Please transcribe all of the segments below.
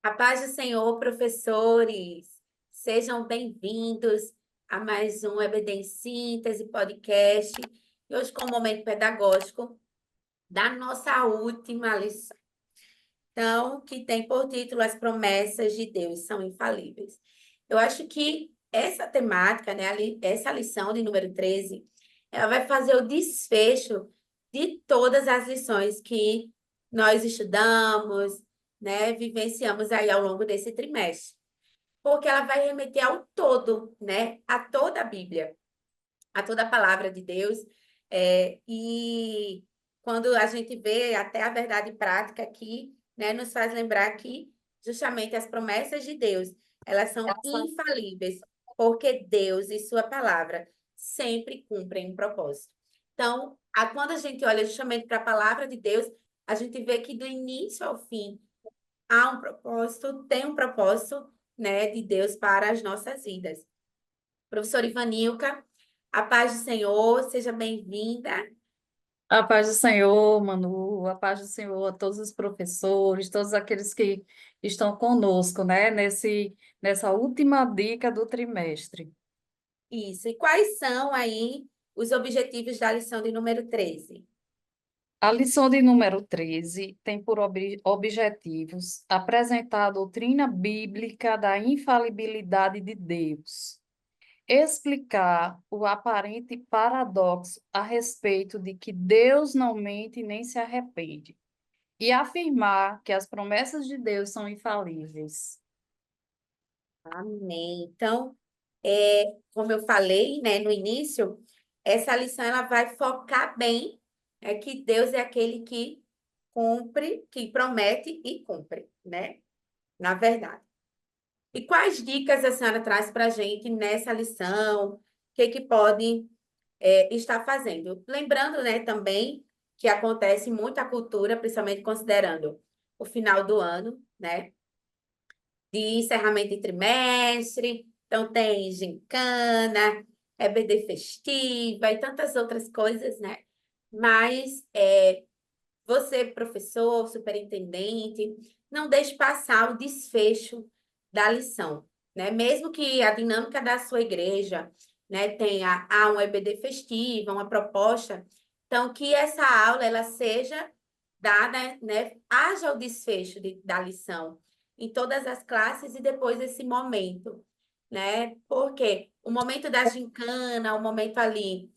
A paz do Senhor, professores, sejam bem-vindos a mais um EBD em Síntese podcast. E hoje com o momento pedagógico da nossa última lição. Então, que tem por título As Promessas de Deus São Infalíveis. Eu acho que essa temática, né, essa lição de número 13, ela vai fazer o desfecho de todas as lições que nós estudamos, né, vivenciamos aí ao longo desse trimestre. Porque ela vai remeter ao todo, né, a toda a Bíblia, a toda a palavra de Deus. E quando a gente vê até a verdade prática aqui, né, nos faz lembrar que justamente as promessas de Deus, elas são infalíveis, porque Deus e sua palavra sempre cumprem um propósito. Então, quando a gente olha justamente para a palavra de Deus, a gente vê que do início ao fim há um propósito, tem um propósito, né, de Deus para as nossas vidas. Professora Ivanilca, a paz do Senhor, seja bem-vinda. A paz do Senhor, Manu, a paz do Senhor a todos os professores, todos aqueles que estão conosco, né, nessa última dica do trimestre. Isso. E quais são aí os objetivos da lição de número 13? A lição de número 13 tem por objetivos apresentar a doutrina bíblica da infalibilidade de Deus, explicar o aparente paradoxo a respeito de que Deus não mente nem se arrepende, e afirmar que as promessas de Deus são infalíveis. Amém. Então, como eu falei, né, no início, essa lição ela vai focar bem que Deus é aquele que cumpre, que promete e cumpre, né? Na verdade. E quais dicas a senhora traz para a gente nessa lição? O que pode estar fazendo? Lembrando, né, também que acontece muita cultura, principalmente considerando o final do ano, né? De encerramento de trimestre, então tem gincana, EBD festiva e tantas outras coisas, né? Mas você, professor, superintendente, não deixe passar o desfecho da lição, né? Mesmo que a dinâmica da sua igreja, né, tenha um EBD festiva, uma proposta, então que essa aula ela seja dada, né, haja o desfecho da lição em todas as classes e depois esse momento, né? Porque o momento da gincana, o momento ali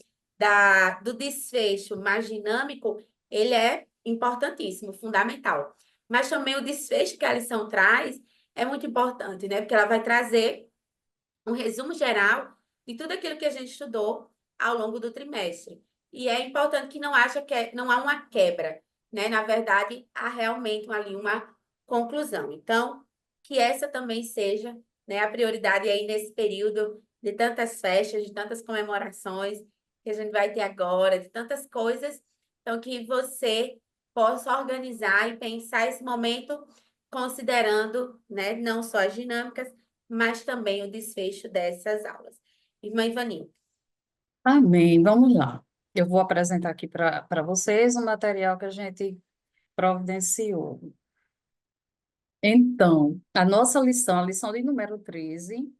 do desfecho mais dinâmico, ele é importantíssimo, fundamental. Mas também o desfecho que a lição traz é muito importante, né? Porque ela vai trazer um resumo geral de tudo aquilo que a gente estudou ao longo do trimestre. E é importante que não há uma quebra, né? Na verdade, há realmente ali uma conclusão. Então, que essa também seja, né, a prioridade aí nesse período de tantas festas, de tantas comemorações que a gente vai ter agora, de tantas coisas. Então, que você possa organizar e pensar esse momento considerando, né, não só as dinâmicas, mas também o desfecho dessas aulas. Irmã Ivanilda. Amém. Vamos lá. Eu vou apresentar aqui para vocês o material que a gente providenciou. Então, a nossa lição, a lição de número 13,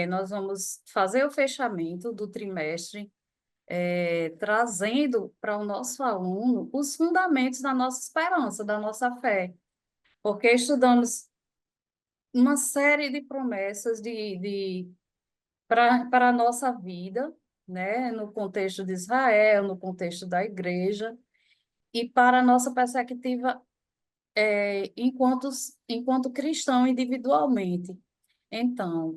nós vamos fazer o fechamento do trimestre, trazendo para o nosso aluno os fundamentos da nossa esperança, da nossa fé, porque estudamos uma série de promessas para a nossa vida, né, no contexto de Israel, no contexto da igreja, e para a nossa perspectiva enquanto cristão individualmente. Então,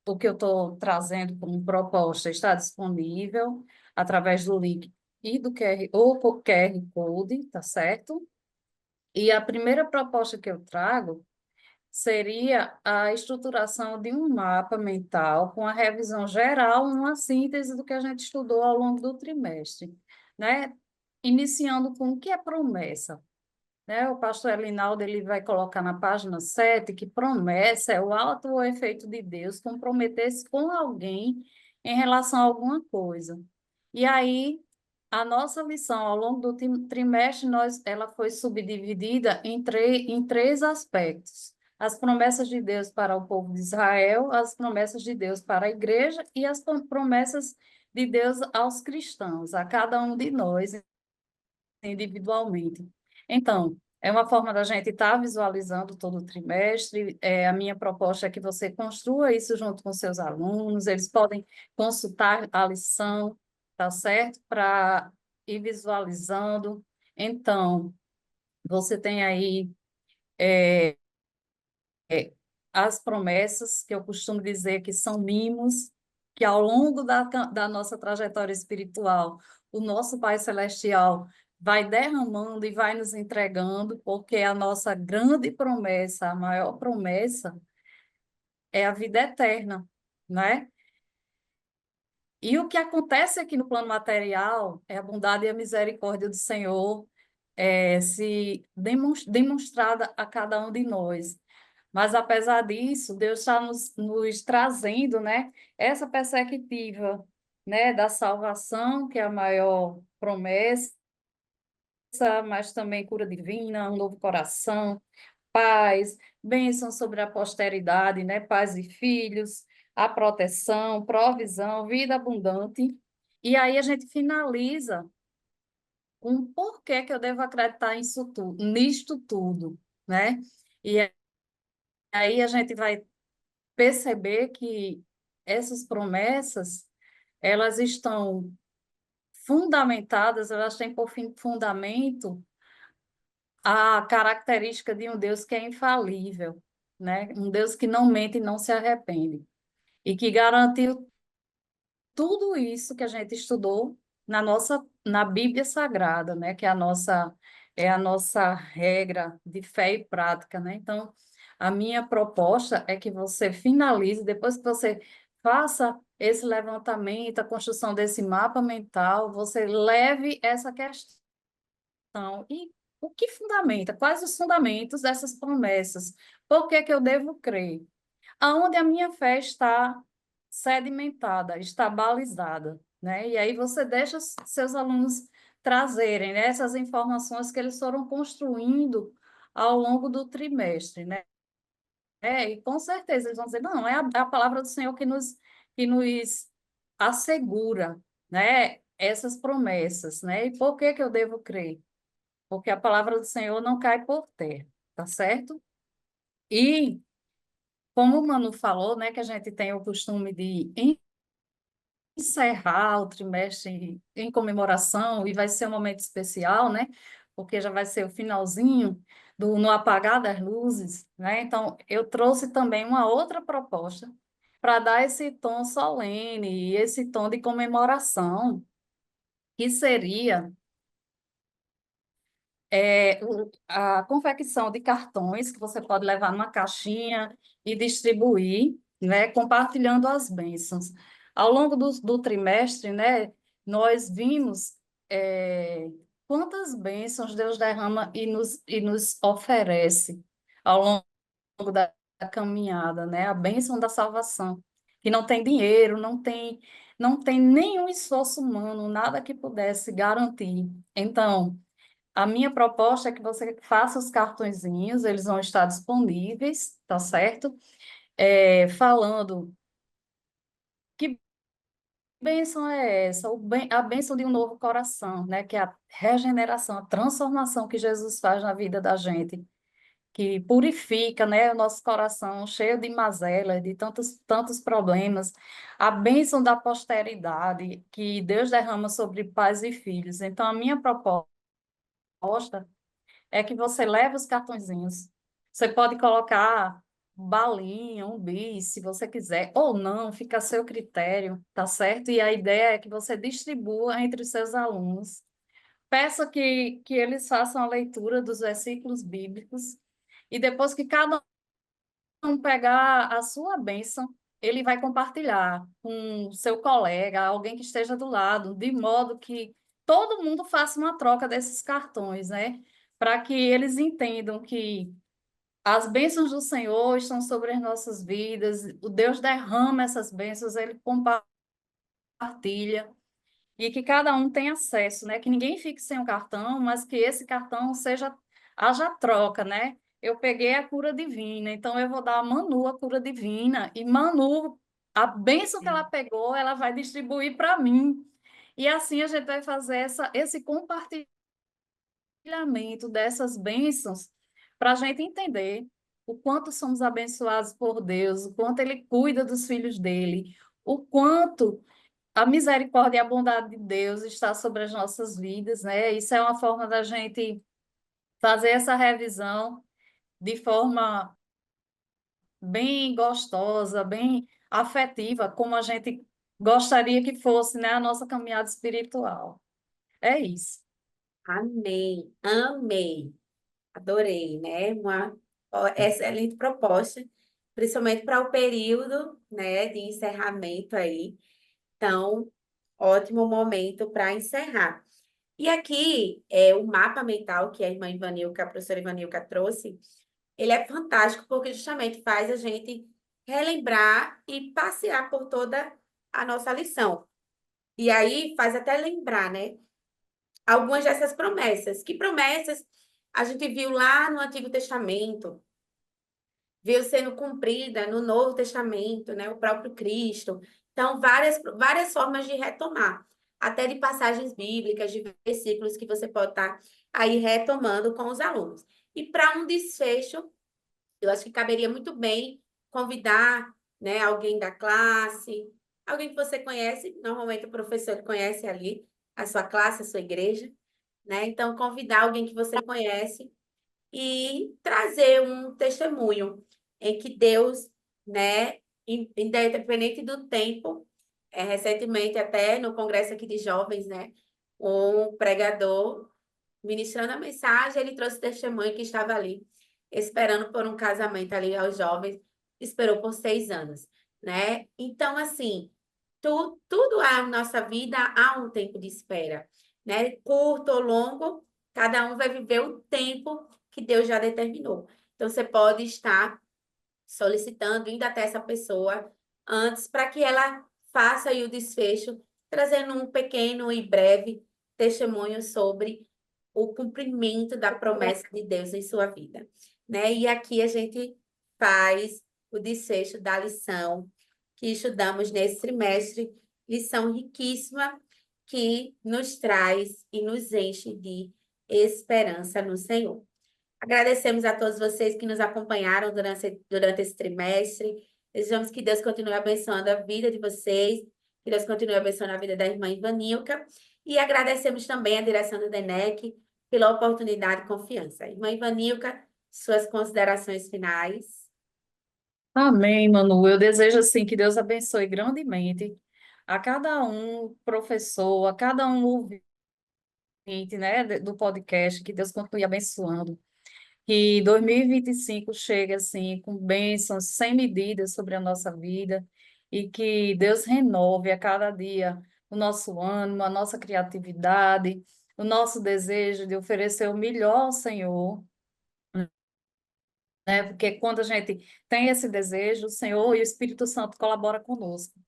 o que eu estou trazendo como proposta está disponível através do link e do QR Code, tá certo? E a primeira proposta que eu trago seria a estruturação de um mapa mental com a revisão geral, uma síntese do que a gente estudou ao longo do trimestre, né? Iniciando com o que é promessa, né? O pastor Elinaldo ele vai colocar na página 7 que promessa é o ato ou efeito de Deus comprometer-se com alguém em relação a alguma coisa. E aí a nossa lição ao longo do trimestre, ela foi subdividida em três aspectos. As promessas de Deus para o povo de Israel, as promessas de Deus para a igreja e as promessas de Deus aos cristãos, a cada um de nós individualmente. Então, é uma forma da gente estar visualizando todo o trimestre. A minha proposta é que você construa isso junto com seus alunos, eles podem consultar a lição, tá certo? Para ir visualizando. Então, você tem aí as promessas, que eu costumo dizer que são mimos, que ao longo da nossa trajetória espiritual, o nosso Pai Celestial vai derramando e vai nos entregando, porque a nossa grande promessa, a maior promessa, é a vida eterna, né? E o que acontece aqui no plano material é a bondade e a misericórdia do Senhor se demonstrada a cada um de nós. Mas, apesar disso, Deus está nos trazendo, né, essa perspectiva, né, da salvação, que é a maior promessa, mas também cura divina, um novo coração, paz, bênção sobre a posteridade, né, pais e filhos, a proteção, provisão, vida abundante. E aí a gente finaliza com o porquê que eu devo acreditar nisto tudo, né? E aí a gente vai perceber que essas promessas, elas estão fundamentadas, elas têm por fundamento a característica de um Deus que é infalível, né? Um Deus que não mente e não se arrepende, e que garantiu tudo isso que a gente estudou na Bíblia Sagrada, né? Que é a nossa regra de fé e prática, né? Então, a minha proposta é que você finalize, depois que você faça esse levantamento, a construção desse mapa mental, você leve essa questão e o que fundamenta, quais os fundamentos dessas promessas? Por que que eu devo crer? Aonde a minha fé está sedimentada, está balizada, né? E aí você deixa seus alunos trazerem, né, essas informações que eles foram construindo ao longo do trimestre, né? E com certeza eles vão dizer, não, é a palavra do Senhor que nos assegura, né, essas promessas, né? E por que que eu devo crer? Porque a palavra do Senhor não cai por terra, tá certo? E como o Manu falou, né, que a gente tem o costume de encerrar o trimestre em comemoração, e vai ser um momento especial, né, porque já vai ser o finalzinho no apagar das luzes, né, então eu trouxe também uma outra proposta para dar esse tom solene e esse tom de comemoração, que seria a confecção de cartões que você pode levar numa caixinha e distribuir, né, compartilhando as bênçãos. Ao longo do trimestre, né, nós vimos quantas bênçãos Deus derrama e nos oferece ao longo da caminhada, né, a bênção da salvação, que não tem dinheiro, não tem nenhum esforço humano, nada que pudesse garantir. Então, a minha proposta é que você faça os cartõezinhos, eles vão estar disponíveis, tá certo? Falando que bênção é essa, a bênção de um novo coração, né? Que é a regeneração, a transformação que Jesus faz na vida da gente, que purifica, né, o nosso coração cheio de mazelas, de tantos problemas. A bênção da posteridade que Deus derrama sobre pais e filhos. Então, a minha proposta é que você leva os cartõezinhos. Você pode colocar balinha, um bis, se você quiser, ou não, fica a seu critério, tá certo? E a ideia é que você distribua entre os seus alunos. Peça que eles façam a leitura dos versículos bíblicos, e depois que cada um pegar a sua bênção, ele vai compartilhar com seu colega, alguém que esteja do lado, de modo que todo mundo faça uma troca desses cartões, né? Para que eles entendam que as bênçãos do Senhor estão sobre as nossas vidas, o Deus derrama essas bênçãos, ele compartilha, e que cada um tenha acesso, né? Que ninguém fique sem um cartão, mas que esse cartão haja troca, né? Eu peguei a cura divina, então eu vou dar a Manu a cura divina, e Manu, a bênção que ela pegou, ela vai distribuir para mim. E assim a gente vai fazer esse compartilhamento dessas bênçãos para a gente entender o quanto somos abençoados por Deus, o quanto Ele cuida dos filhos dele, o quanto a misericórdia e a bondade de Deus está sobre as nossas vidas, né? Isso é uma forma da gente fazer essa revisão de forma bem gostosa, bem afetiva, como a gente gostaria que fosse, né, a nossa caminhada espiritual. É isso. Amém, amei, adorei, né? Uma excelente proposta, principalmente para o período, né, de encerramento aí. Então, ótimo momento para encerrar. E aqui, o mapa mental que a irmã Ivanilca, a professora Ivanilca trouxe, ele é fantástico porque justamente faz a gente relembrar e passear por toda a nossa lição. E aí faz até lembrar, né? Algumas dessas promessas. Que promessas a gente viu lá no Antigo Testamento, viu sendo cumprida no Novo Testamento, né? O próprio Cristo. Então, várias formas de retomar, até de passagens bíblicas, de versículos que você pode estar aí retomando com os alunos. E para um desfecho, eu acho que caberia muito bem convidar, né, alguém da classe, alguém que você conhece, normalmente o professor conhece ali a sua classe, a sua igreja, né? Então, convidar alguém que você conhece e trazer um testemunho em que Deus, né, independente do tempo, recentemente até no congresso aqui de jovens, né, um pregador ministrando a mensagem, ele trouxe testemunho que estava ali esperando por um casamento ali aos jovens, esperou por 6 anos, né? Então, assim, tudo a nossa vida há um tempo de espera, né? Curto ou longo, cada um vai viver o tempo que Deus já determinou. Então, você pode estar solicitando, indo até essa pessoa antes, para que ela faça aí o desfecho, trazendo um pequeno e breve testemunho sobre o cumprimento da promessa de Deus em sua vida, né? E aqui a gente faz o desfecho da lição que estudamos nesse trimestre, lição riquíssima que nos traz e nos enche de esperança no Senhor. Agradecemos a todos vocês que nos acompanharam durante esse trimestre. Desejamos que Deus continue abençoando a vida de vocês, que Deus continue abençoando a vida da irmã Ivanilca. E agradecemos também a direção do DENEC pela oportunidade e confiança. Irmã Ivanilca, suas considerações finais. Amém, Manu. Eu desejo assim que Deus abençoe grandemente a cada um professor, a cada um ouvinte, né, do podcast, que Deus continue abençoando. Que 2025 chegue assim com bênçãos sem medidas sobre a nossa vida e que Deus renove a cada dia o nosso ânimo, a nossa criatividade, o nosso desejo de oferecer o melhor ao Senhor, né? Porque quando a gente tem esse desejo, o Senhor e o Espírito Santo colaboram conosco.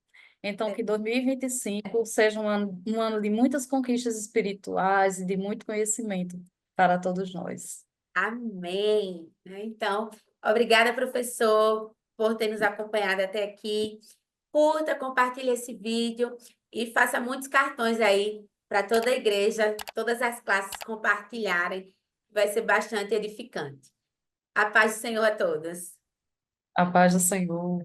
Então, que 2025 seja um ano de muitas conquistas espirituais e de muito conhecimento para todos nós. Amém. Né? Então, obrigada, professor, por ter nos acompanhado até aqui. Curta, compartilhe esse vídeo e faça muitos cartões aí para toda a igreja, todas as classes compartilharem. Vai ser bastante edificante. A paz do Senhor a todos. A paz do Senhor.